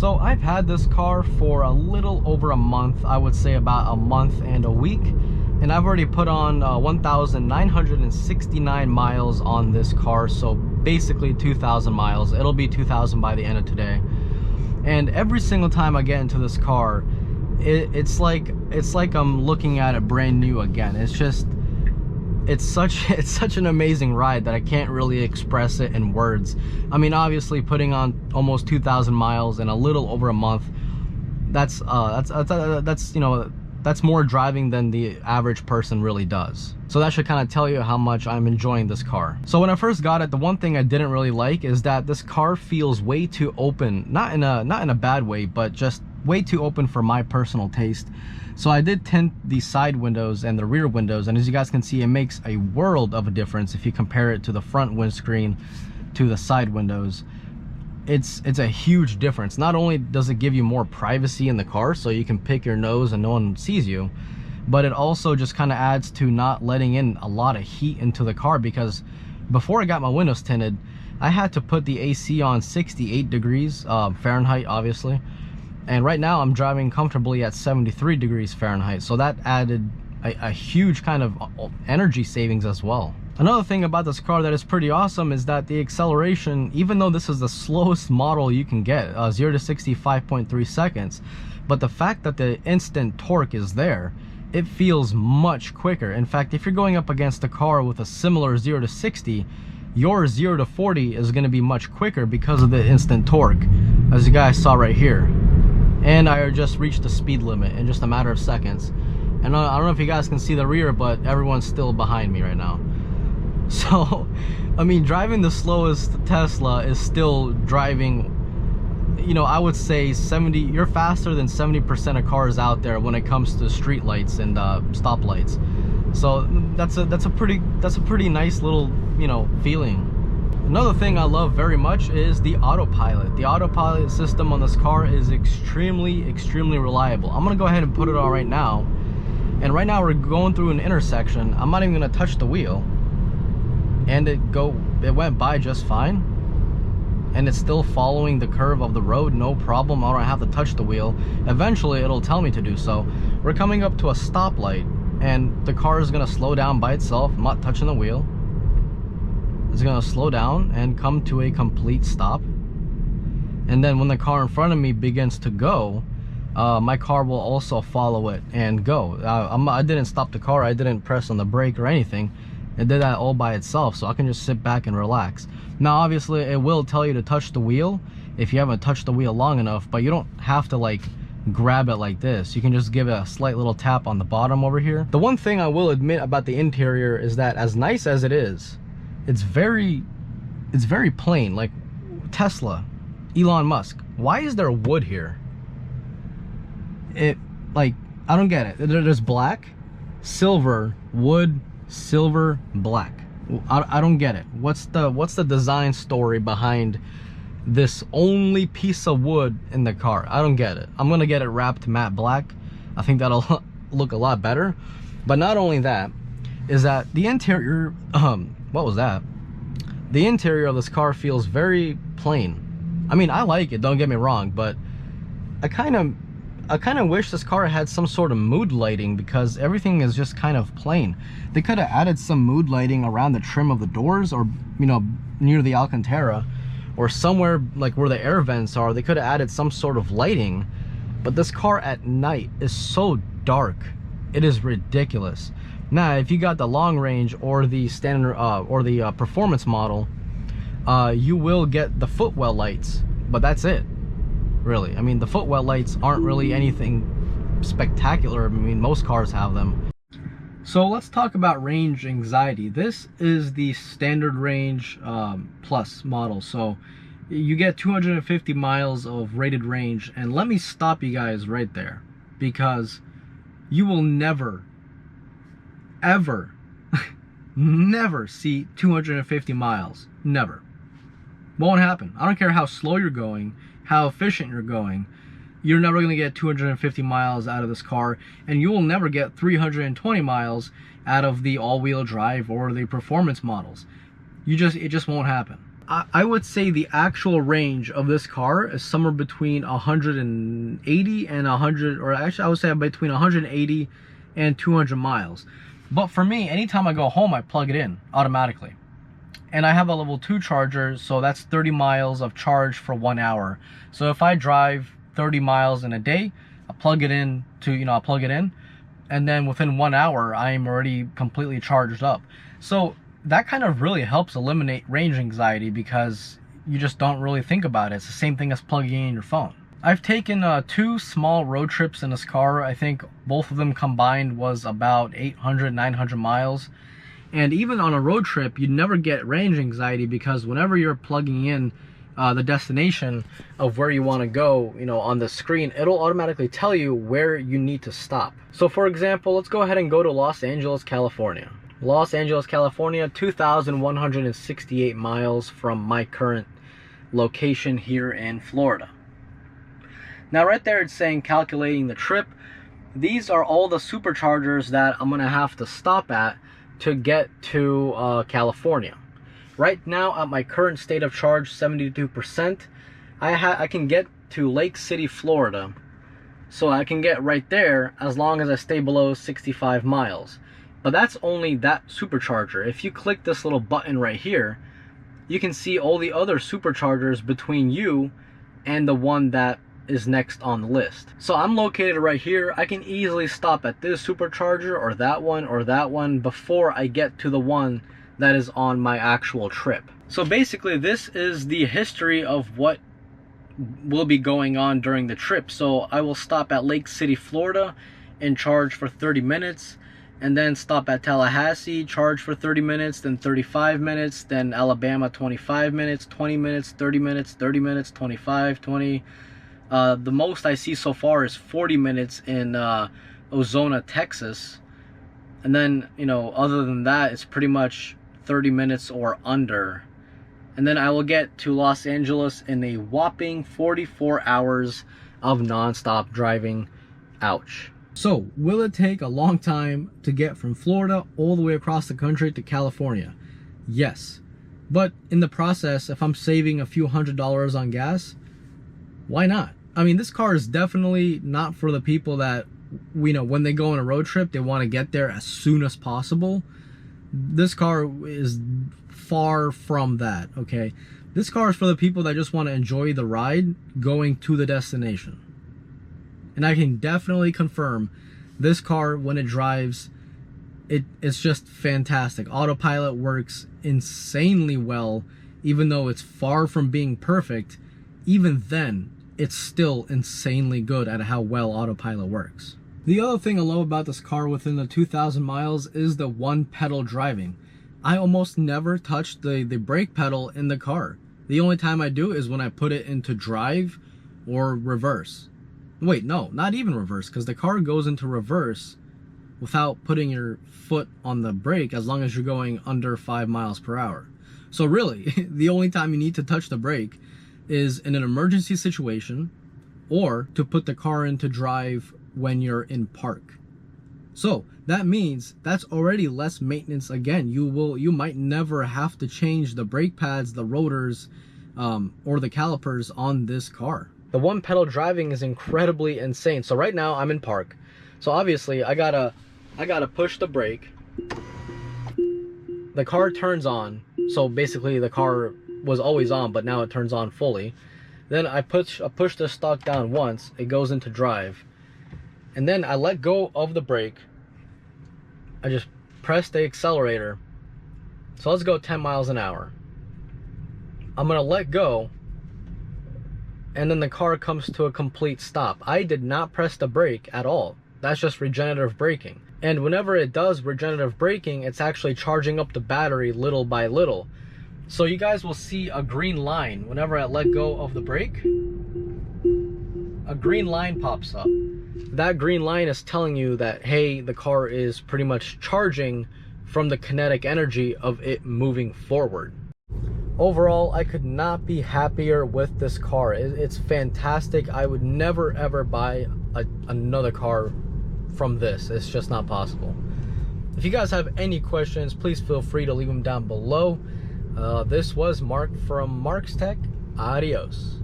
So I've had this car for a little over a month. I would say about a month and a week, and I've already put on 1,969 miles on this car. So basically 2,000 miles. It'll be 2,000 by the end of today. And every single time I get into this car, it's like I'm looking at it brand new again. It's just, it's such an amazing ride that I can't really express it in words. I mean, obviously putting on almost 2,000 miles in a little over a month, that's you know, that's more driving than the average person really does. So that should kind of tell you how much I'm enjoying this car. So when I first got it, the one thing I didn't really like is that this car feels way too open. Not in a bad way, but just way too open for my personal taste. So I did tint the side windows and the rear windows, and as you guys can see, it makes a world of a difference if you compare it to the front windscreen to the side windows. It's a huge difference. Not only does it give you more privacy in the car so you can pick your nose and no one sees you, but it also just kind of adds to not letting in a lot of heat into the car, because before I got my windows tinted, I had to put the AC on 68 degrees Fahrenheit, obviously. And right now I'm driving comfortably at 73 degrees Fahrenheit. So that added a huge kind of energy savings as well. Another thing about this car that is pretty awesome is that the acceleration, even though this is the slowest model you can get, 0 to 60 5.3 seconds, but the fact that the instant torque is there, it feels much quicker. In fact, if you're going up against a car with a similar 0 to 60, your 0 to 40 is going to be much quicker because of the instant torque, as you guys saw right here. And I just reached the speed limit in just a matter of seconds. And I don't know if you guys can see the rear, but everyone's still behind me right now. So, I mean, driving the slowest Tesla is still driving, you know, I would say you're faster than 70% of cars out there when it comes to street lights and stoplights. So that's a pretty nice little, you know, feeling. Another thing I love very much is the autopilot. The autopilot system on this car is extremely reliable. I'm gonna go ahead and put it on right now. And right now we're going through an intersection. I'm not even gonna touch the wheel, and it went by just fine. And it's still following the curve of the road, no problem. I don't have to touch the wheel. Eventually it'll tell me to do so. We're coming up to a stoplight, and the car is gonna slow down by itself. I'm not touching the wheel. It's gonna slow down and come to a complete stop. And then when the car in front of me begins to go, my car will also follow it and go. I didn't stop the car. I didn't press on the brake or anything. It did that all by itself, so I can just sit back and relax. Now obviously it will tell you to touch the wheel if you haven't touched the wheel long enough, but you don't have to like grab it like this. You can just give it a slight little tap on the bottom over here. The one thing I will admit about the interior is that, as nice as it is, it's very plain. Like Tesla, Elon Musk, why is there wood here? I don't get it. There's black, silver, wood, silver, black. I don't get it. What's the design story behind this only piece of wood in the car? I don't get it. I'm gonna get it wrapped matte black. I think that'll look a lot better. But not only that, is that the interior, what was that? The interior of this car feels very plain. I mean, I like it, don't get me wrong, but I kind of wish this car had some sort of mood lighting, because everything is just kind of plain. They could have added some mood lighting around the trim of the doors, or, you know, near the Alcantara, or somewhere like where the air vents are. They could have added some sort of lighting. But this car at night is so dark, it is ridiculous. Now, if you got the long range or the standard or the performance model, you will get the footwell lights, but that's it, really. I mean, the footwell lights aren't really anything spectacular. I mean, most cars have them. So let's talk about range anxiety. This is the standard range plus model. So you get 250 miles of rated range, and let me stop you guys right there, because you will never, ever, never see 250 miles. Never. Won't happen. I don't care how slow you're going, how efficient you're going. You're never going to get 250 miles out of this car, and you will never get 320 miles out of the all-wheel drive or the performance models. It just won't happen. I would say the actual range of this car is somewhere between 180 and 100, or actually I would say between 180 and 200 miles. But for me, anytime I go home, I plug it in automatically. And I have a level 2 charger, so that's 30 miles of charge for 1 hour. So if I drive 30 miles in a day, I plug it in I plug it in, and then within 1 hour, I'm already completely charged up. So that kind of really helps eliminate range anxiety because you just don't really think about it. It's the same thing as plugging in your phone. I've taken 2 small road trips in this car. I think both of them combined was about 800, 900 miles. And even on a road trip, you never get range anxiety because whenever you're plugging in the destination of where you want to go, on the screen, it'll automatically tell you where you need to stop. So for example, let's go ahead and go to Los Angeles, California. Los Angeles, California, 2,168 miles from my current location here in Florida. Now right there it's saying calculating the trip. These are all the superchargers that I'm gonna have to stop at to get to California. Right now at my current state of charge, 72%, I can get to Lake City, Florida. So I can get right there as long as I stay below 65 miles. But that's only that supercharger. If you click this little button right here, you can see all the other superchargers between you and the one that is next on the list. So I'm located right here. I can easily stop at this supercharger or that one before I get to the one that is on my actual trip. So basically this is the history of what will be going on during the trip. So I will stop at Lake City, Florida and charge for 30 minutes, and then stop at Tallahassee, charge for 30 minutes, then 35 minutes, then Alabama 25 minutes, 20 minutes, 30 minutes, 30 minutes, 25, 20. The most I see so far is 40 minutes in Ozona, Texas. And then, other than that, it's pretty much 30 minutes or under. And then I will get to Los Angeles in a whopping 44 hours of non-stop driving. Ouch. So, will it take a long time to get from Florida all the way across the country to California? Yes. But in the process, if I'm saving a few $100s on gas, why not? I mean, this car is definitely not for the people that, when they go on a road trip, they want to get there as soon as possible. This car is far from that, okay? This car is for the people that just want to enjoy the ride going to the destination. And I can definitely confirm this car, when it drives, it's just fantastic. Autopilot works insanely well, even though it's far from being perfect. Even then, it's still insanely good at how well Autopilot works. The other thing I love about this car within the 2,000 miles is the one pedal driving. I almost never touch the brake pedal in the car. The only time I do is when I put it into drive or reverse. Wait, no, not even reverse, because the car goes into reverse without putting your foot on the brake as long as you're going under 5 miles per hour. So really, the only time you need to touch the brake is in an emergency situation or to put the car into drive when you're in park. So that means that's already less maintenance. Again, you might never have to change the brake pads, the rotors, or the calipers on this car. The one pedal driving is incredibly insane. So right now I'm in park. So obviously I gotta push the brake. The car turns on. So basically the car was always on, but now it turns on fully. Then I push the stock down once, it goes into drive. And then I let go of the brake. I just press the accelerator. So let's go 10 miles an hour. I'm gonna let go, and then the car comes to a complete stop. I did not press the brake at all. That's just regenerative braking. And whenever it does regenerative braking, it's actually charging up the battery little by little. So you guys will see a green line whenever I let go of the brake. A green line pops up. That green line is telling you that, hey, the car is pretty much charging from the kinetic energy of it moving forward. Overall, I could not be happier with this car. It's fantastic. I would never ever buy another car from this. It's just not possible. If you guys have any questions, please feel free to leave them down below. This was Mark from Mark's Tech. Adios.